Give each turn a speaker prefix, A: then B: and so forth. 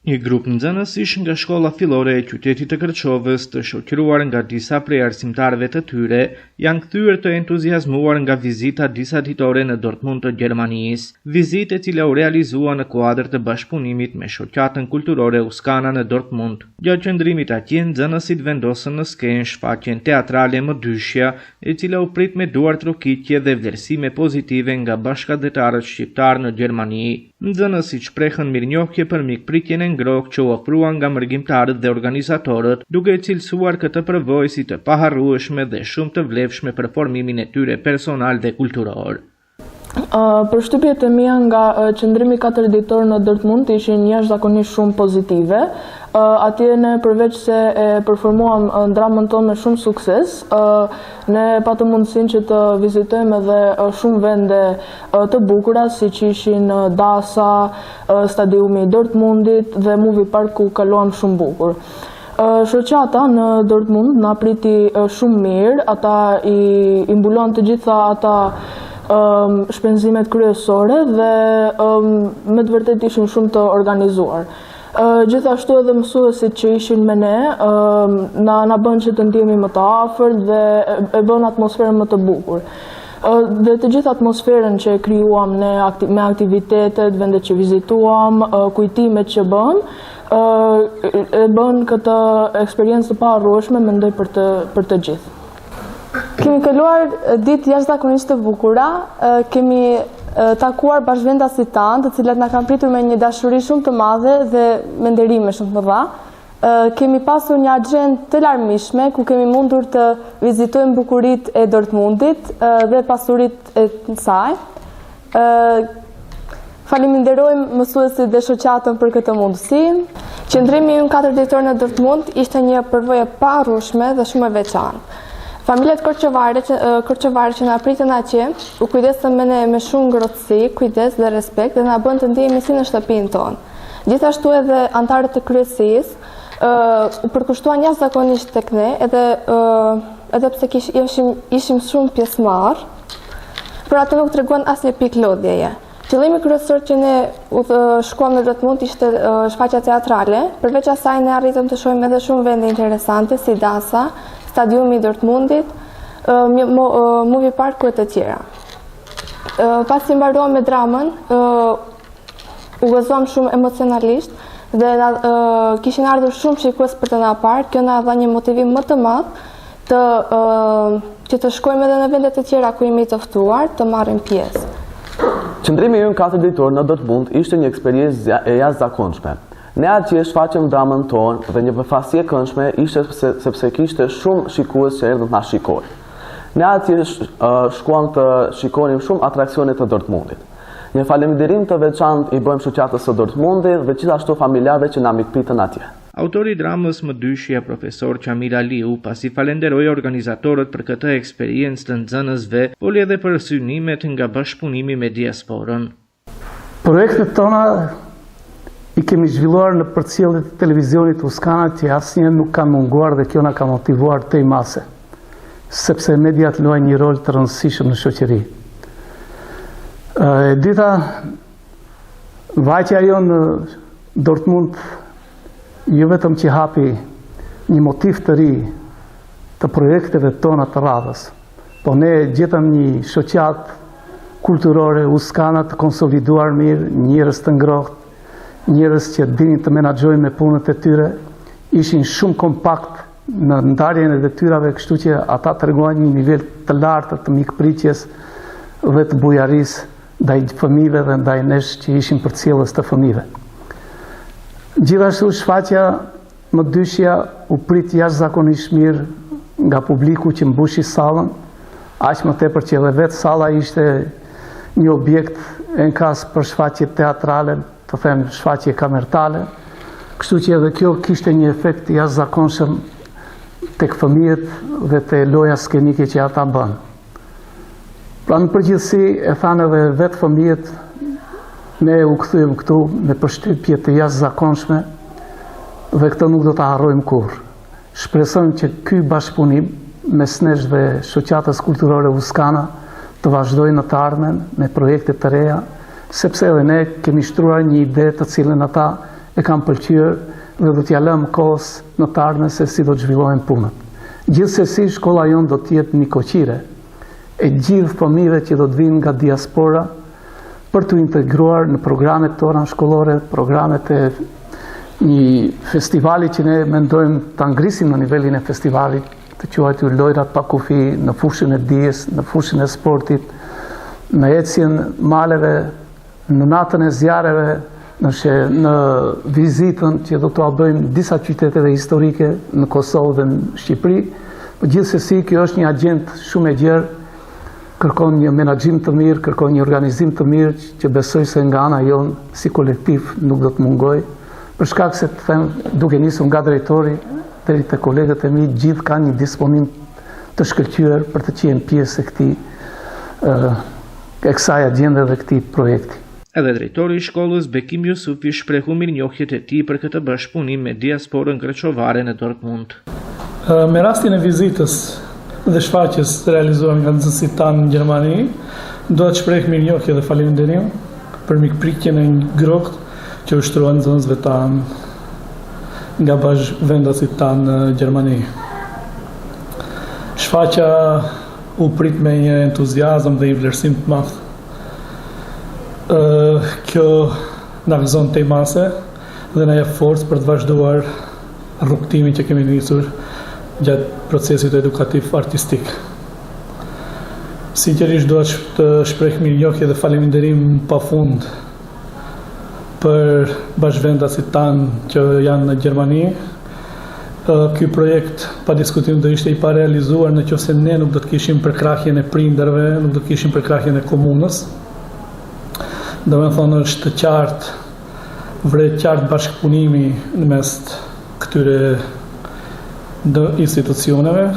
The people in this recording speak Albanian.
A: Një grup nxënësish nga shkolla fillore e qytetit të Kërçovës, të shoqëruar nga disa prej arsimtarëve të tyre, janë kthyer të entuziazmuar nga vizita disa ditore në Dortmund të Gjermanisë, vizitë e cila u realizua në kuadër të bashkëpunimit me shoqatën kulturore Uskana në Dortmund. Gjatë qëndrimit atje, nxënësit vendosën në skenë shfaqjen teatrale Më dyshja, e cila u prit me duar trokitje dhe vlerësime pozitive nga bashkëdhetarët shqiptar në Gjermani. Nxënësit shprehën mirënjohje për mikpritjen e ngrohtë që u ofruan nga mërgjimtarët dhe organizatorët, duke cilësuar këtë përvojë si të paharrueshme dhe shumë të vlefshme për formimin e tyre personal dhe kulturor.
B: Përshtypjet e mia nga qëndrimi 4 ditor në Dortmund ishin jashtëzakonisht shumë pozitive. Atje ne përveç se e performuam dramën tonë me shumë sukses, ne patëm mundësinë që të vizitojmë edhe shumë vende të bukura, siç ishin Dasa, stadiumi i Dortmundit dhe Movie Park ku kaluam shumë bukur. Shoqata në Dortmund na priti shumë mirë, ata i mbuluan të gjitha ata shpenzimet kryesore dhe me të vërtet ishin shumë të organizuar. Gjithashtu edhe mësuesit që ishin me ne na bën që të ndihemi më të afërt dhe e bën atmosferën më të bukur. Dhe të gjithë atmosferën që e krijuam ne me aktivitetet, vendet që vizituam, kujtimet që bën, e bën këtë eksperiencë të paharrueshme, mendoj për të gjithë.
C: Kemi kaluar ditë jashtëzakonisht të bukura, kemi takuar bashkëvendasit tanë, të cilat na kanë pritur me një dashuri shumë të madhe dhe me nderime shumë të mëdha. Kemi pasur një agjendë të larmishme ku kemi mundur të vizitojmë bukuritë e Dortmundit dhe pasuritë e saj. Faleminderojmë mësuesit dhe shoqatën për këtë mundësi. Qëndrimi ynë 4 ditor në Dortmund ishte një përvojë e paharrueshme dhe shumë e veçantë. Familjet korçovare që na pritën atje u kujdesën me ne me shumë ngrohtësi, kujdes dhe respekt dhe na bën të ndihemi si në shtëpinë tonë. Gjithashtu edhe anëtarët e kryesisë u përkushtuan jashtëzakonisht tek ne, edhe pse ishim shumë pjesëmarr, por ato nuk treguan asnjë pikë lodhjeje. Qëllimi kryesor që ne shkuam në Dortmund ishte shfaqja teatrale. Përveç asaj ne arritëm të shohim edhe shumë vende interesante si Dasa, stadiumi i Dortmundit, Movie Park e të tjera. Pasi mbaruam me dramën, u gëzuam shumë emocionalisht dhe kishin ardhur shumë shikues për të na parë. Kjo na dha një motivim më të madh që të shkojmë edhe në vende të tjera ku jemi të ftuar të marrim pjesë.
D: Qëndrimi ynë 4 ditor në Dortmund ishte një eksperiencë e jashtëzakonshme. Ne atje shfaqëm dramën tonë dhe një përfaqësi e këndshme ishte sepse kishte shumë shikues që erdhën ta shikojnë. Ne atje shkuam të shikonim shumë atraksione të Dortmundit. Një faleminderim të veçantë i bëjmë shoqatës së Dortmundit dhe gjithashtu familjarëve që na mikpritën atje.
A: Autori i dramës Më dyshja, profesor Qamil Aliu, pasi falenderoi organizatorët për këtë eksperiencë të nxënësve, foli edhe për synimet nga bashkëpunimi me diasporën.
E: Projektet tona i kemi zhvilluar në përcjelljet e televizionit Uskana që asnjëherë nuk kanë munguar dhe kjo na ka motivuar tej mase, sepse mediat luajnë një rol të rëndësishëm në shoqëri. E dita, vajtja jonë në Dortmund jo vetëm që hapi një motiv të ri të projekteve tona të radhës, po ne gjetëm një shoqat kulturore Uskana të konsoliduar mirë, njerëz të ngrohtë, njerëz që dinin të menaxhojnë me punët e tyre, ishin shumë kompakt në ndarjen e detyrave, kështu që ata tregojnë një nivel të lartë të mikpritjes dhe të bujarisë ndaj fëmijëve dhe ndaj nesh që ishin përcjellës të fëmijëve. Gjithashtu shfaqja Më dyshja u prit jashtëzakonisht mirë nga publiku që mbushi sallën, aq më tepër që edhe vetë salla ishte një objekt enkas për shfaqje teatrale, të them shfaqje kamertale, kështu që edhe kjo kishte një efekt jashtëzakonshëm tek fëmijët dhe te loja skenike që ata bën. Pra në përgjithësi e thanë edhe vetë fëmijët, ne u kthyem këtu me përshtypje të jashtëzakonshme dhe këtë nuk do ta harrojmë kurrë. Shpresojmë që ky bashkëpunim mes nesh dhe shoqatës kulturore Uskana të vazhdojë në të ardhmen me projekte të reja, sepse edhe ne kemi shtruar një ide të cilën ata e kam pëlqyer dhe do t'ja lëm kohës në të ardhmen se si do të zhvillohen punët. Gjithsesi, shkolla jonë do të jetë një koqire e gjithë fëmijëve që do të vinë nga diaspora për të integruar në programet tona shkollore, programet e një festivali që ne mendojmë ta ngrisim në nivelin e festivalit, të quajtur Lojrat pa kufi, në fushën e dijes, në fushën e sportit, në ecjen maleve, në natën e zjarreve, në vizitën që do t'ua bëjmë disa qyteteve historike në Kosovë dhe në Shqipëri. Por gjithsesi, kjo është një agent shumë e gjerë, kërkon një menaxhim të mirë, kërkon një organizim të mirë që besoj se nga ana jonë si kolektiv nuk do të mungoj. Për shkak se të them, duke nisur nga drejtori deri te kolegët e mi, gjithë kanë një disponim të shkëlqyer për të qenë pjesë e kësaj agjende dhe këtij projekti.
A: Edhe drejtori i shkollës Bekim Jusufi shprehu mirënjohjet e tij për këtë bashkëpunim me diasporën greqovare në Dortmund.
F: Me rastin e vizitës dhe shfaqjes realizuar nga nxënësit tanë në Gjermani, do të shpreh mirënjohje dhe falënderim për mikpritjen e ngrohtë që ushtruan nxënësve tanë nga bashkëvendasit tanë në Gjermani. Shfaqja u prit me një entuziazëm dhe një vlerësim të madh. Kjo na gëzon tej mase dhe na jep forcë për të vazhduar rrugtimin që kemi nisur gjatë procesit edukativ artistik. Sinqerisht dua të shpreh mirënjohje dhe falënderim pafund për bashkëvendasit tanë që janë në Gjermani. Ky projekt pa diskutim do ishte i parealizuar nëse ne nuk do të kishim përkrahjen e prindërve, nuk do të kishim përkrahjen e komunës. Do me thonë është qartë, vret qartë bashkëpunimi në mes këtyre institucioneve